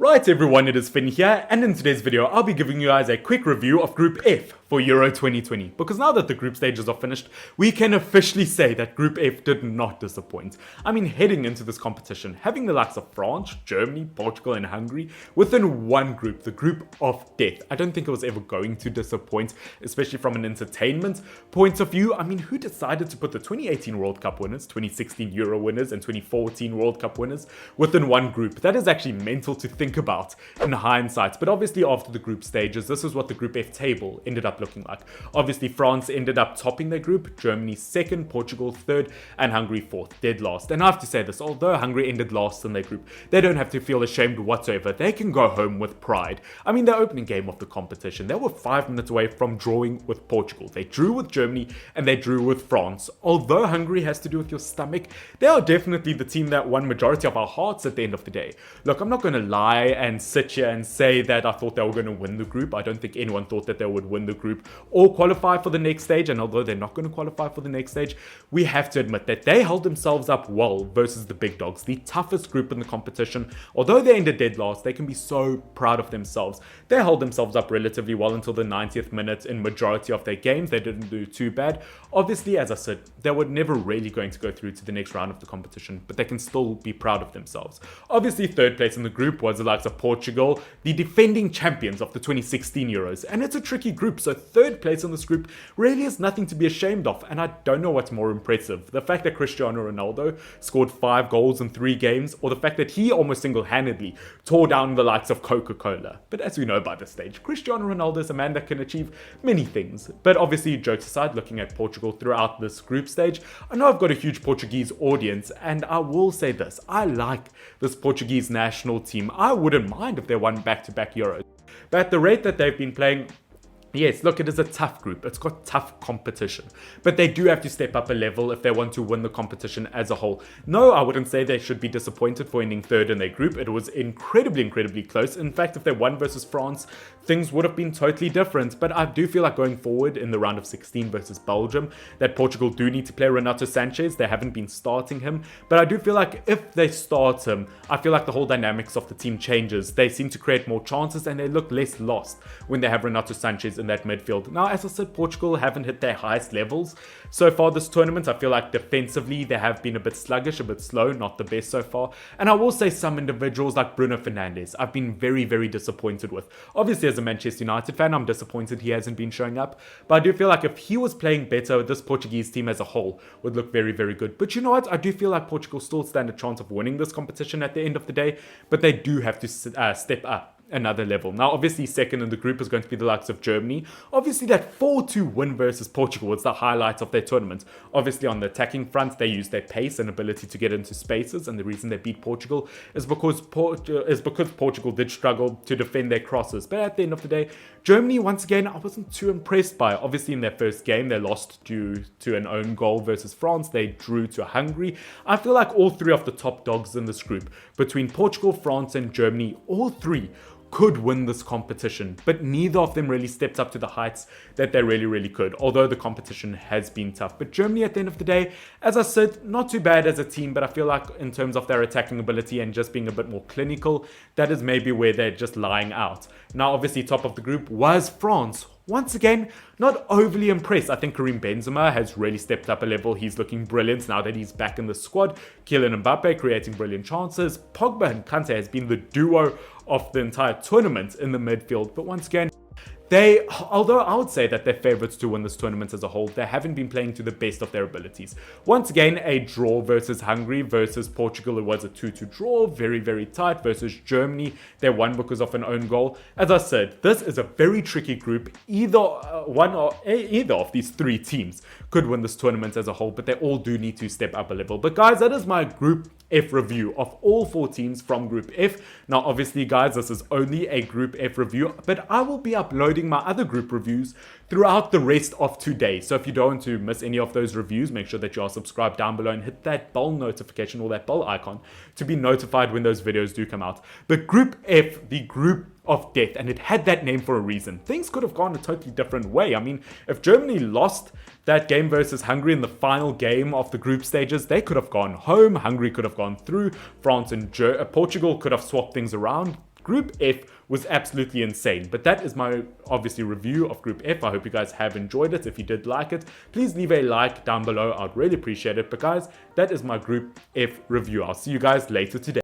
Right everyone, it is Finn here, and in today's video I'll be giving you guys a quick review of Group F for Euro 2020, because now that the group stages are finished, we can officially say that Group F did not disappoint. I mean, heading into this competition, having the likes of France, Germany, Portugal and Hungary within one group, the group of death, I don't think it was ever going to disappoint, especially from an entertainment point of view. I mean, who decided to put the 2018 World Cup winners, 2016 Euro winners and 2014 World Cup winners within one group? That is actually mental to think about in hindsight. But obviously after the group stages, this is what the Group F table ended up looking like. Obviously France ended up topping their group, Germany second, Portugal third, and Hungary fourth, dead last. And I have to say this, although Hungary ended last in their group, they don't have to feel ashamed whatsoever. They can go home with pride. I mean, their opening game of the competition, they were 5 minutes away from drawing with Portugal. They drew with Germany and they drew with France. Although Hungary has to do with your stomach, they are definitely the team that won majority of our hearts at the end of the day. Look, I'm not going to lie and sit here and say that I thought they were going to win the group. I don't think anyone thought that they would win the group or qualify for the next stage. And although they're not going to qualify for the next stage, we have to admit that they held themselves up well versus the big dogs, the toughest group in the competition. Although they ended dead last, they can be so proud of themselves. They held themselves up relatively well until the 90th minute in majority of their games. They didn't do too bad. Obviously, as I said, they were never really going to go through to the next round of the competition, but they can still be proud of themselves. Obviously, third place in the group was the likes of Portugal, the defending champions of the 2016 Euros. And it's a tricky group, so third place in this group really is nothing to be ashamed of. And I don't know what's more impressive, the fact that Cristiano Ronaldo scored 5 goals in 3 games, or the fact that he almost single-handedly tore down the likes of Coca-Cola. But as we know by this stage, Cristiano Ronaldo is a man that can achieve many things. But obviously, jokes aside, looking at Portugal throughout this group stage, I know I've got a huge Portuguese audience, and I will say this, I like this Portuguese national team. I wouldn't mind if they won back-to-back Euros. But at the rate that they've been playing, yes, look, it is a tough group. It's got tough competition. But they do have to step up a level if they want to win the competition as a whole. No, I wouldn't say they should be disappointed for ending third in their group. It was incredibly close. In fact, if they won versus France, things would have been totally different. But I do feel like going forward in the round of 16 versus Belgium, that Portugal do need to play Renato Sanchez. They haven't been starting him. But I do feel like if they start him, I feel like the whole dynamics of the team changes. They seem to create more chances and they look less lost when they have Renato Sanchez in that midfield. Now, as I said, Portugal haven't hit their highest levels so far this tournament. I feel like defensively they have been a bit sluggish, a bit slow, not the best so far. And I will say some individuals like Bruno Fernandes, I've been very disappointed with. Obviously, as a Manchester United fan, I'm disappointed he hasn't been showing up. But I do feel like if he was playing better, this Portuguese team as a whole would look very good. But you know what? I do feel like Portugal still stand a chance of winning this competition at the end of the day. But they do have to step up another level. Now, obviously, second in the group is going to be the likes of Germany. Obviously, that 4-2 win versus Portugal was the highlight of their tournament. Obviously, on the attacking front, they used their pace and ability to get into spaces, and the reason they beat Portugal is because Portugal did struggle to defend their crosses. But at the end of the day, Germany, once again, I wasn't too impressed by. Obviously, in their first game, they lost due to an own goal versus France. They drew to Hungary. I feel like all 3 of the top dogs in this group, between Portugal, France, and Germany, all 3 could win this competition, but neither of them really stepped up to the heights that they really could, although the competition has been tough. But Germany, at the end of the day, as I said, not too bad as a team, but I feel like in terms of their attacking ability and just being a bit more clinical, that is maybe where they're just lying out. Now, obviously, top of the group was France. Once again, not overly impressed. I think Karim Benzema has really stepped up a level. He's looking brilliant now that he's back in the squad. Kylian Mbappe creating brilliant chances. Pogba and Kante has been the duo of the entire tournament in the midfield. But once again, although I would say that they're favourites to win this tournament as a whole, they haven't been playing to the best of their abilities. Once again, a draw versus Hungary versus Portugal. It was a 2-2 draw, very tight. Versus Germany, they won because of an own goal. As I said, this is a very tricky group. Either of these 3 teams could win this tournament as a whole, but they all do need to step up a level. But guys, that is my Group F review of all 4 teams from Group F. Now, obviously, guys, this is only a Group F review, but I will be uploading my other group reviews throughout the rest of today. So if you don't want to miss any of those reviews, make sure that you are subscribed down below and hit that bell notification or that bell icon to be notified when those videos do come out. But Group F, the group of death, and it had that name for a reason. Things could have gone a totally different way. I mean, if Germany lost that game versus Hungary in the final game of the group stages, they could have gone home. Hungary could have gone through. France and Portugal could have swapped things around. Group F was absolutely insane, but that is my obviously review of Group F. I hope you guys have enjoyed it. If you did like it, please leave a like down below. I'd really appreciate it. But guys, that is my Group F review. I'll see you guys later today.